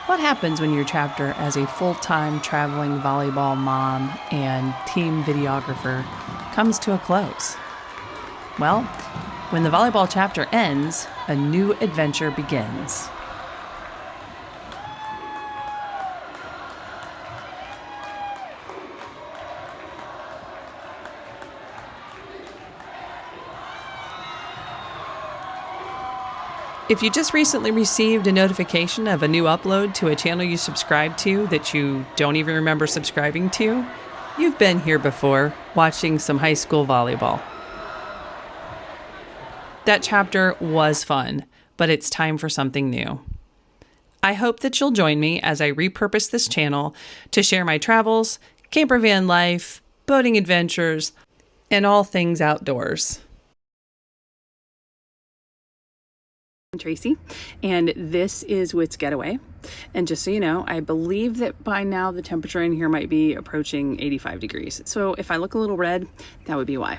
What happens when your chapter as a full-time traveling volleyball mom and team videographer comes to a close? Well, when the volleyball chapter ends, a new adventure begins. If you just recently received a notification of a new upload to a channel you subscribe to that you don't even remember subscribing to, you've been here before, watching some high school volleyball. That chapter was fun, but it's time for something new. I hope that you'll join me as I repurpose this channel to share my travels, camper van life, boating adventures, and all things outdoors. I'm Tracy, and this is WhitsGetaway. And just so you know, I believe that by now the temperature in here might be approaching 85 degrees. So if I look a little red, that would be why.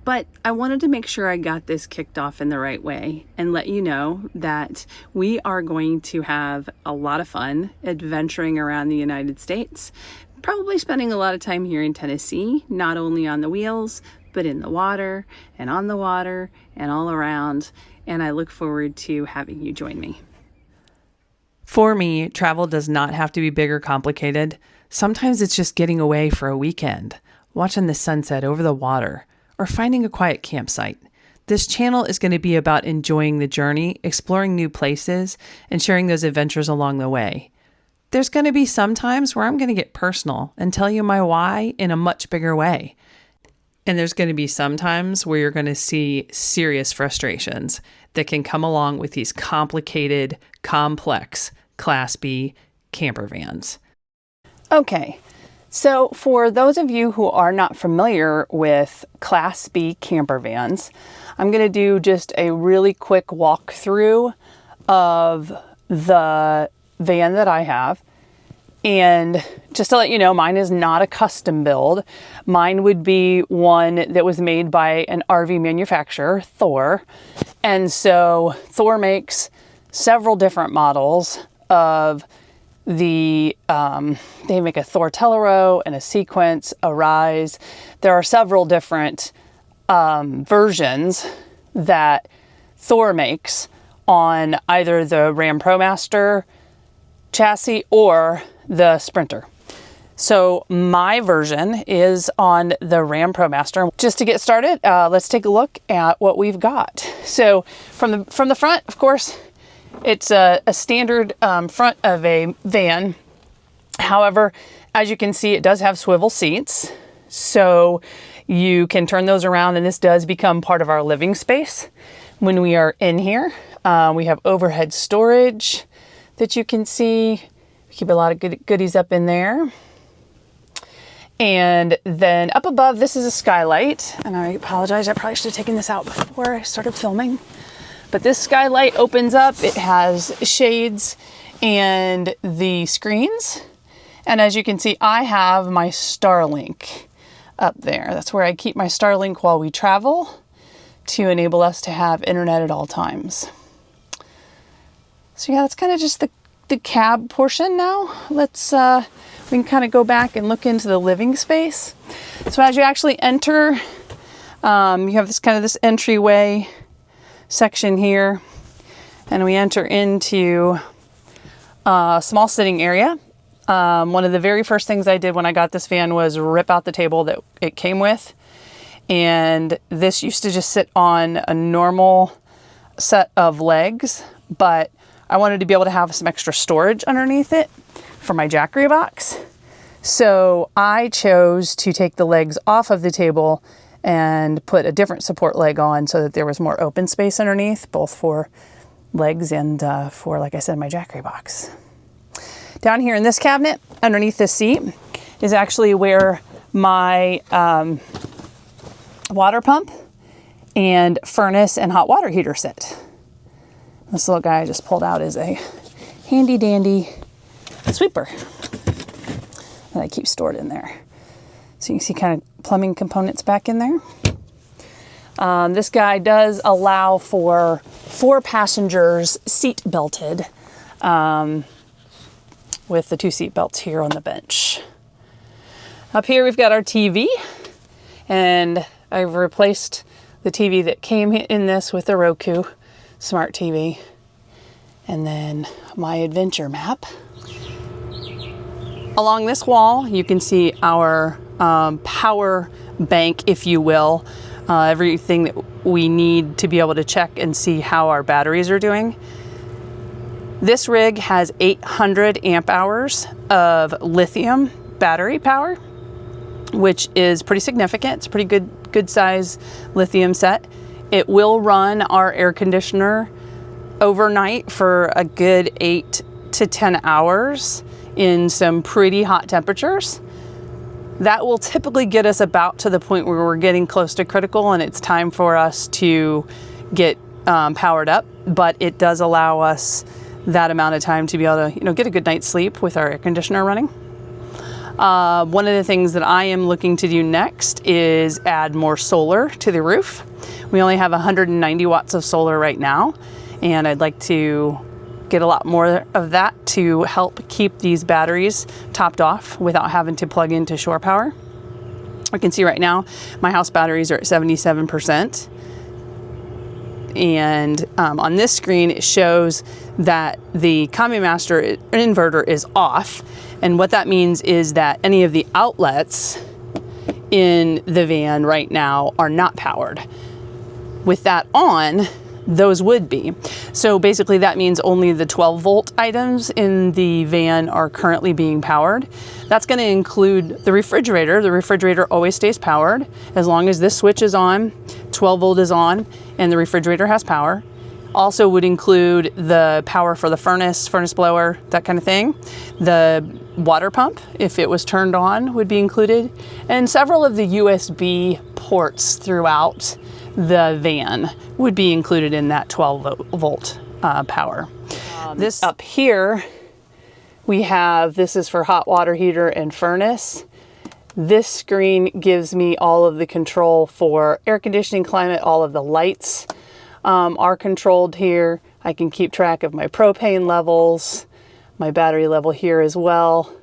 But I wanted to make sure I got this kicked off in the right way and let you know that we are going to have a lot of fun adventuring around the United States, probably spending a lot of time here in Tennessee, not only on the wheels, but in the water and on the water and all around. And I look forward to having you join me. For me, travel does not have to be big or complicated. Sometimes it's just getting away for a weekend, watching the sunset over the water, or finding a quiet campsite. This channel is going to be about enjoying the journey, exploring new places, and sharing those adventures along the way. There's going to be some times where I'm going to get personal and tell you my why in a much bigger way. And there's going to be some times where you're going to see serious frustrations that can come along with these complicated, complex Class B camper vans. Okay, so for those of you who are not familiar with Class B camper vans, I'm going to do just a really quick walkthrough of the van that I have. And just to let you know, mine is not a custom build. Mine would be one that was made by an RV manufacturer, Thor. And so Thor makes several different models of the, they make a Thor Tellero and a Sequence, a Rise. There are several different versions that Thor makes on either the Ram ProMaster chassis or the Sprinter. So my version is on the Ram ProMaster. Just to get started, let's take a look at what we've got. So from the front, of course, it's a standard front of a van. However, as you can see, it does have swivel seats. So you can turn those around, and this does become part of our living space when we are in here. We have overhead storage that you can see. We keep a lot of goodies up in there. And then up above, this is a skylight. And I apologize, I probably should have taken this out before I started filming. But this skylight opens up. It has shades and the screens. And as you can see, I have my Starlink up there. That's where I keep my Starlink while we travel to enable us to have internet at all times. So yeah, that's kind of just the cab portion now. Let's, we can kind of go back and look into the living space. So as you actually enter, you have this entryway section here, and we enter into a small sitting area. One of the very first things I did when I got this van was rip out the table that it came with. And this used to just sit on a normal set of legs, but I wanted to be able to have some extra storage underneath it for my Jackery box. So I chose to take the legs off of the table and put a different support leg on so that there was more open space underneath, both for legs and for, like I said, my Jackery box. Down here in this cabinet, underneath this seat, is actually where my water pump and furnace and hot water heater sit. This little guy I just pulled out is a handy dandy sweeper that I keep stored in there. So you can see kind of plumbing components back in there. This guy does allow for 4 passengers seat belted. with the 2 seat belts here on the bench. Up here we've got our TV, and I've replaced the TV that came in this with the Roku smart TV. And then my adventure map. Along this wall, you can see our power bank, if you will. Everything that we need to be able to check and see how our batteries are doing. This rig has 800 amp hours of lithium battery power, which is pretty significant. It's a pretty good size lithium set. It will run our air conditioner overnight for a good 8 to 10 hours in some pretty hot temperatures. That will typically get us about to the point where we're getting close to critical and it's time for us to get powered up, but it does allow us that amount of time to be able to, get a good night's sleep with our air conditioner running. One of the things that I am looking to do next is add more solar to the roof. We only have 190 watts of solar right now, and I'd like to get a lot more of that to help keep these batteries topped off without having to plug into shore power. I can see right now my house batteries are at 77%. And on this screen, it shows that the Combi Master inverter is off. And what that means is that any of the outlets in the van right now are not powered. With that on, those would be. So basically that means only the 12 volt items in the van are currently being powered. That's going to include the refrigerator. The refrigerator always stays powered. As long as this switch is on, 12 volt is on, and the refrigerator has power. Also would include the power for the furnace blower, that kind of thing. The water pump, if it was turned on, would be included. And several of the USB ports throughout the van would be included in that 12 volt power. This up here, we have, this is for hot water heater and furnace. This screen gives me all of the control for air conditioning, climate. All of the lights are controlled here. I can keep track of my propane levels, my battery level here as well.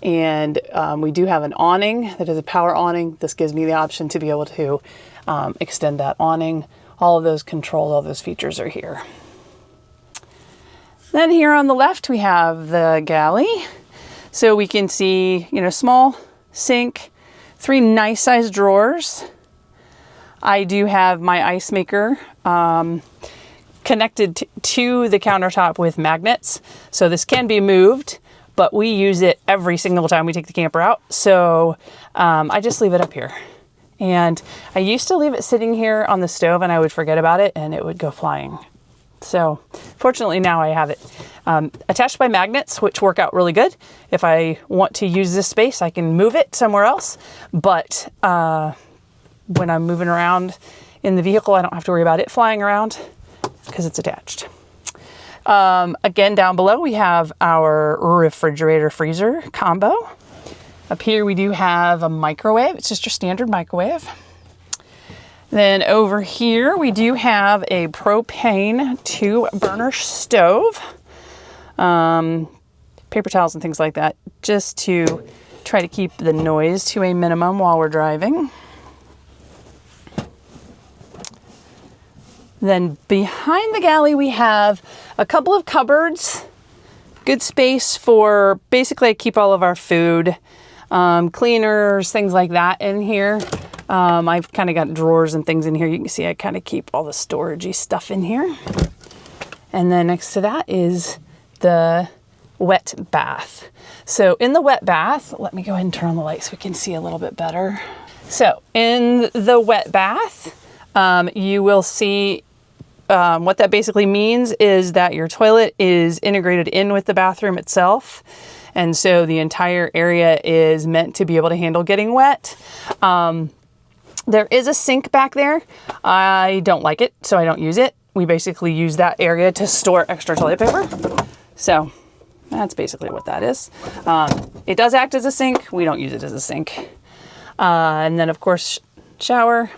And we do have an awning that is a power awning. This gives me the option to be able to extend that awning. All of those controls, all those features are here. Then here on the left, we have the galley. So we can see, small sink, 3 nice sized drawers. I do have my ice maker connected to the countertop with magnets. So this can be moved, but we use it every single time we take the camper out. So I just leave it up here. And I used to leave it sitting here on the stove and I would forget about it and it would go flying. So fortunately now I have it attached by magnets, which work out really good. If I want to use this space, I can move it somewhere else. But when I'm moving around in the vehicle, I don't have to worry about it flying around because it's attached. Again, down below, we have our refrigerator freezer combo. Up here, we do have a microwave. It's just your standard microwave. Then over here, we do have a propane 2-burner stove. Paper towels and things like that, just to try to keep the noise to a minimum while we're driving. Then behind the galley, we have a couple of cupboards. Good space for, basically I keep all of our food, cleaners, things like that in here. I've kind of got drawers and things in here. You can see I kind of keep all the storagey stuff in here. And then next to that is the wet bath. So in the wet bath, let me go ahead and turn on the light so we can see a little bit better. So in the wet bath, you will see what that basically means is that your toilet is integrated in with the bathroom itself. And so the entire area is meant to be able to handle getting wet. There is a sink back there. I don't like it, so I don't use it. We basically use that area to store extra toilet paper. So that's basically what that is. It does act as a sink. We don't use it as a sink. And then of course, shower.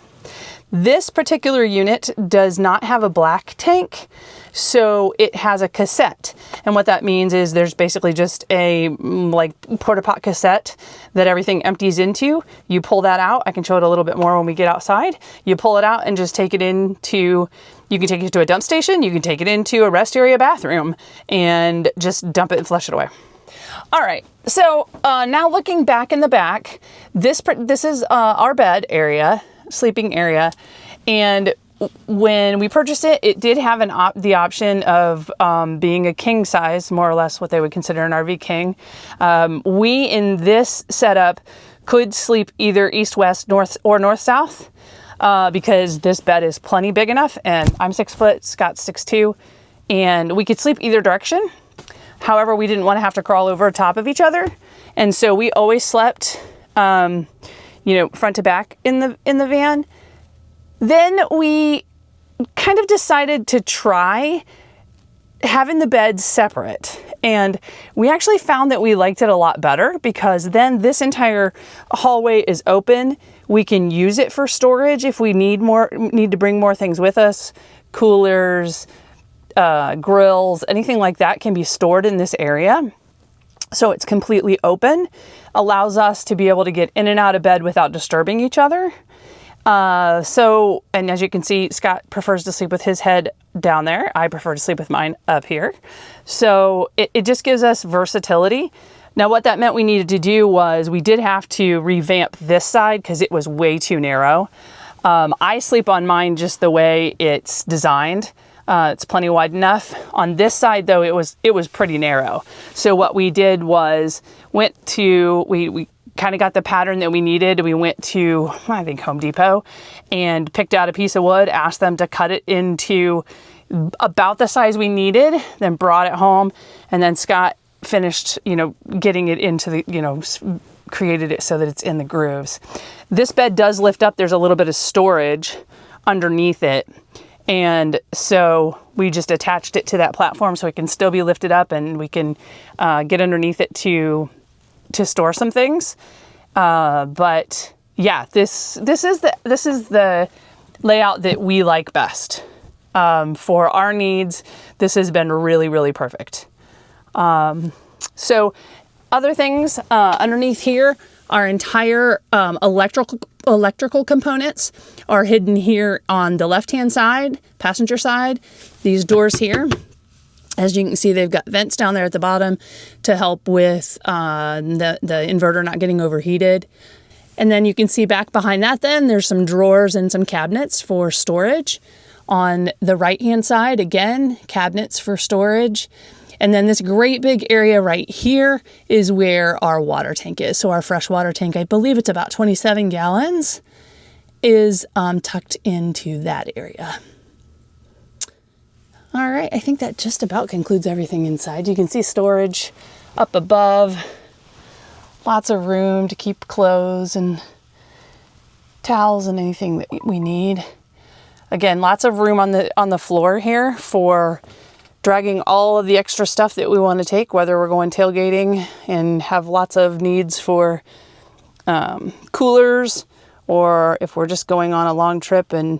This particular unit does not have a black tank, so it has a cassette. And what that means is there's basically just a like porta pot cassette that everything empties into. You pull that out. I can show it a little bit more when we get outside. You pull it out and just take it into, you can take it to a dump station. You can take it into a rest area bathroom and just dump it and flush it away. All right, so now looking back in the back, this is our bed area, sleeping area, and when we purchased it, it did have the option of being a king size, more or less what they would consider an RV king. We, in this setup, could sleep either east-west, north, or north-south, because this bed is plenty big enough, and I'm 6 foot, Scott's 6'2", and we could sleep either direction. However, we didn't want to have to crawl over top of each other, and so we always slept, front to back in the van. Then we kind of decided to try having the beds separate, and we actually found that we liked it a lot better, because then this entire hallway is open. We can use it for storage if we need to bring more things with us, coolers, grills, anything like that can be stored in this area. So it's completely open, allows us to be able to get in and out of bed without disturbing each other. And as you can see, Scott prefers to sleep with his head down there. I prefer to sleep with mine up here. So it just gives us versatility. Now, what that meant we needed to do was we did have to revamp this side because it was way too narrow. I sleep on mine just the way it's designed. It's plenty wide enough. On this side, though, it was pretty narrow. So what we did was we kind of got the pattern that we needed. We went to, I think, Home Depot and picked out a piece of wood, asked them to cut it into about the size we needed, then brought it home, and then Scott finished, getting it into the, created it so that it's in the grooves. This bed does lift up. There's a little bit of storage underneath it. And so we just attached it to that platform so it can still be lifted up, and we can get underneath it to store some things. But yeah, this is the layout that we like best. For our needs, this has been really, really perfect. So other things underneath here, our entire electrical components are hidden here on the left-hand side, passenger side. These doors here, as you can see, they've got vents down there at the bottom to help with the inverter not getting overheated. And then you can see back behind that then, there's some drawers and some cabinets for storage. On the right-hand side, again, cabinets for storage. And then this great big area right here is where our water tank is. So our fresh water tank, I believe it's about 27 gallons, is tucked into that area. All right, I think that just about concludes everything inside. You can see storage up above. Lots of room to keep clothes and towels and anything that we need. Again, lots of room on the floor here for dragging all of the extra stuff that we want to take, whether we're going tailgating and have lots of needs for coolers, or if we're just going on a long trip and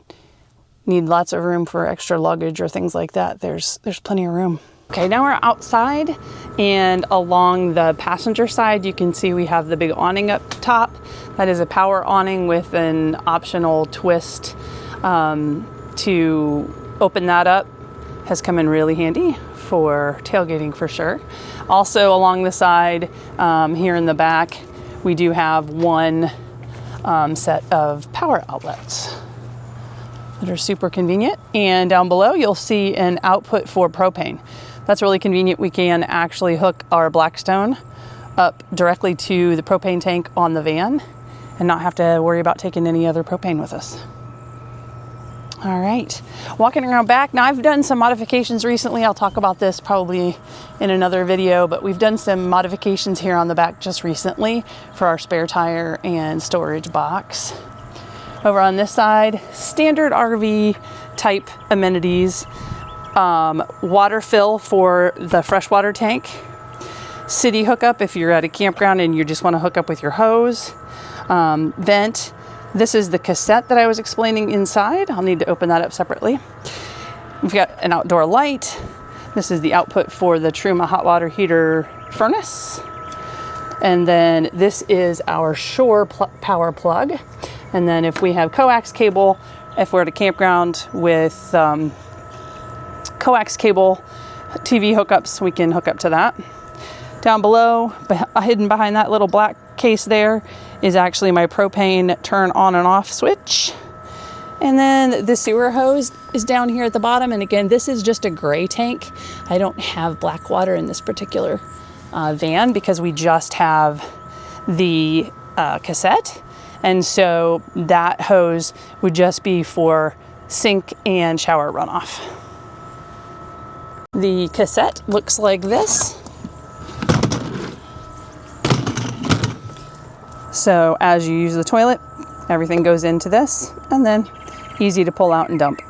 need lots of room for extra luggage or things like that, there's plenty of room. Okay, now we're outside, and along the passenger side, you can see we have the big awning up top. That is a power awning with an optional twist to open that up. Has come in really handy for tailgating for sure. Also along the side, here in the back, we do have one set of power outlets that are super convenient. And down below, you'll see an output for propane. That's really convenient. We can actually hook our Blackstone up directly to the propane tank on the van and not have to worry about taking any other propane with us. All right, walking around back. Now I've done some modifications recently. I'll talk about this probably in another video, but we've done some modifications here on the back just recently for our spare tire and storage box. Over on this side, standard RV type amenities, water fill for the freshwater tank, city hookup if you're at a campground and you just want to hook up with your hose, vent. This is the cassette that I was explaining inside. I'll need to open that up separately. We've got an outdoor light. This is the output for the Truma hot water heater furnace. And then this is our shore power plug. And then if we have coax cable, if we're at a campground with coax cable TV hookups, we can hook up to that. Down below, hidden behind that little black case there, is actually my propane turn on and off switch. And then the sewer hose is down here at the bottom. And again, this is just a gray tank. I don't have black water in this particular van because we just have the cassette. And so that hose would just be for sink and shower runoff. The cassette looks like this. So as you use the toilet, everything goes into this, and then easy to pull out and dump.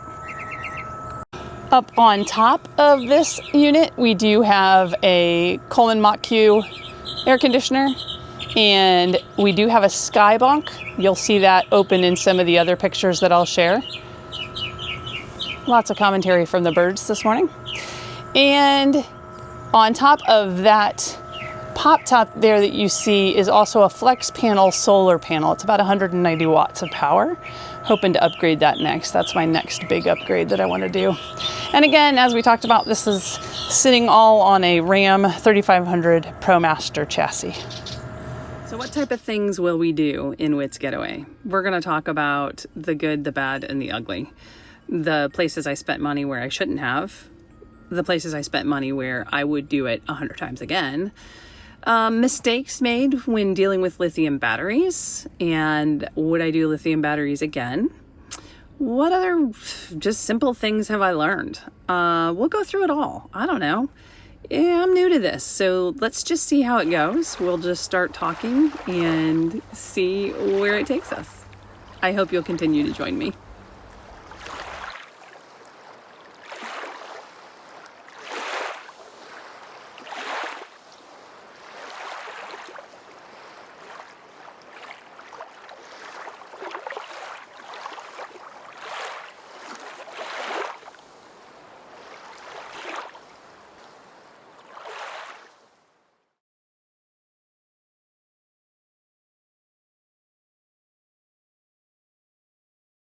Up on top of this unit, we do have a Coleman Mach Q air conditioner, and we do have a sky bunk. You'll see that open in some of the other pictures that I'll share. Lots of commentary from the birds this morning. And on top of that pop top there that you see is also a flex panel solar panel. It's about 190 watts of power. Hoping to upgrade that next. That's my next big upgrade that I want to do. And again, as we talked about, this is sitting all on a Ram 3500 ProMaster chassis. So what type of things will we do in WhitsGetaway? We're going to talk about the good, the bad, and the ugly. The places I spent money where I shouldn't have. The places I spent money where I would do it 100 times again. Mistakes made when dealing with lithium batteries, and would I do lithium batteries again? What other just simple things have I learned? We'll go through it all. I don't know. Yeah, I'm new to this, so let's just see how it goes. We'll just start talking and see where it takes us. I hope you'll continue to join me.